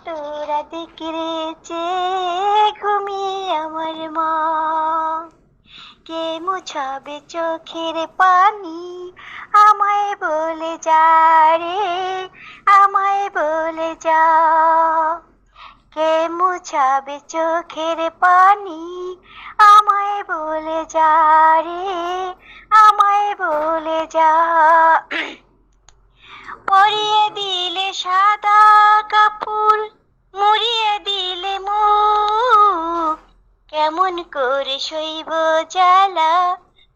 তোরা দেখেছে ঘুমিয়ে আমার মা, কে মুছাবে চোখের পানি, আমায় বলে যা রে, আমায় বলে যা। কে মুছাবে চোখের পানি, আমায় বলে যা রে, আমায় বলে যা। পরিয়ে দিলে সাদা কাপড়, মুড়িয়ে দিলে মুখ, কেমন করে সইব জ্বালা,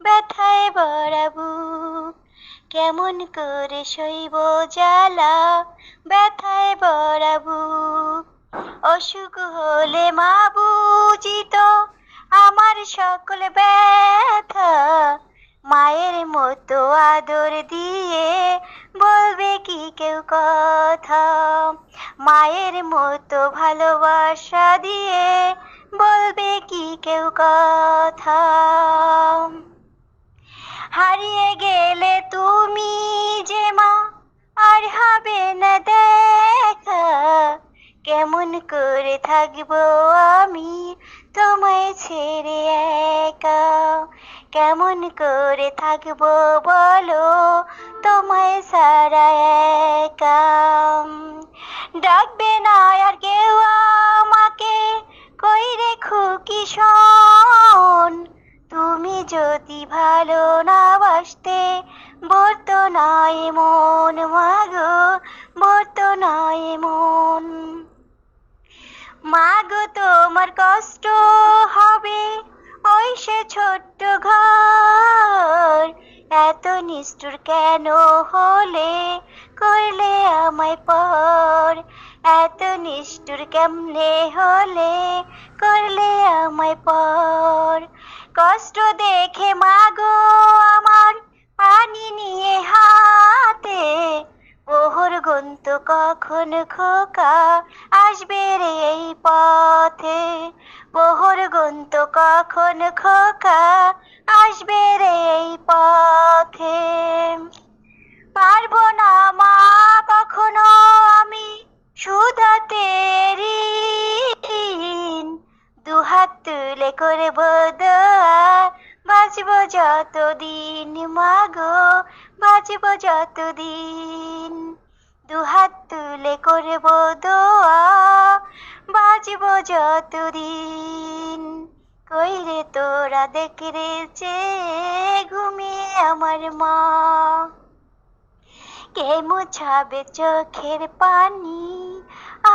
ব্যথায় ভরা বুক। কেমন করে সইব জ্বালা, ব্যথায় ভরা বুক। অসুখ হলে মা বুঝিত আমার সকল ব্যথা, মায়ের মতো আদর দিয়ে বলবে কি কেউ কথা, মায়ের মতো ভালোবাসা দিয়ে বলবে কি কেউ কথা। হারিয়ে গেলে তুমি যে মা, আর হবে না দেখা, কেমন করে থাকবো আমি তোমায় ছেড়ে একা। কেমন করে থাকবো বলো তোমায় ছাড়া একা। ডাকবে না আর কেউ আমাকে, কই রেখো কি শোন, তুমি যদি ভালো না বাসতে বলতো না এমন মাগো, বলতো না এমন। মাগো তোমার কষ্ট হবে ওই সে ছোট্ট ঘর, এত নিষ্ঠুর কেন হলে করলে আমায় পর, এত নিষ্ঠুর কেমনে হলে করলে আমায় পর। কষ্ট দেখে মাগো আমার পানি নিয়ে হাতে, প্রহর গুনত কখন খোকা আসবে রে এই পথে, প্রহর গুনত কখন খোকা আসবে রে এই পথে। পারবো না মা কখনো আমি শুধাতে ঋণ, দুহাত তুলে করব দোয়া বাঁচবো যতদিন, মাগো বাঁচবো যতদিন। দুহাত তুলে করব দোয়া বাঁচবো যতদিন। কইরে তোরা দেখেছে ঘুমিয়ে আমার মা, কে মুছাবে চোখের পানি,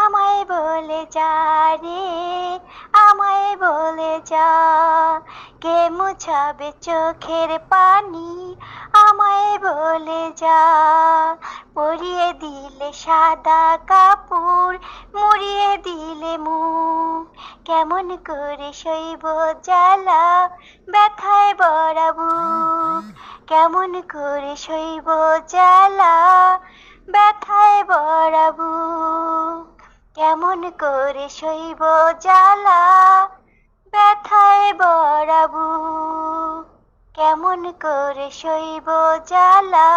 আমায় বলে যা রে, আমায় বলে যা। কে মুছাবে চোখের পানি, আমায় বলে যা। পরিয়ে দিলে সাদা কাপড়, মুড়িয়ে দিলে মুখ, কেমন করে সইব জ্বালা, ব্যথায় ভরা বুক। কেমন করে সইব জ্বালা, ব্যথায় ভরা বুক। কেমন করে সইব জ্বালা, ব্যথায় ভরা বুক। কেমন করে সইব জ্বালা,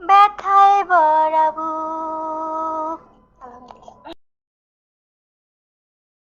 ব্যথায় ভরা বুক।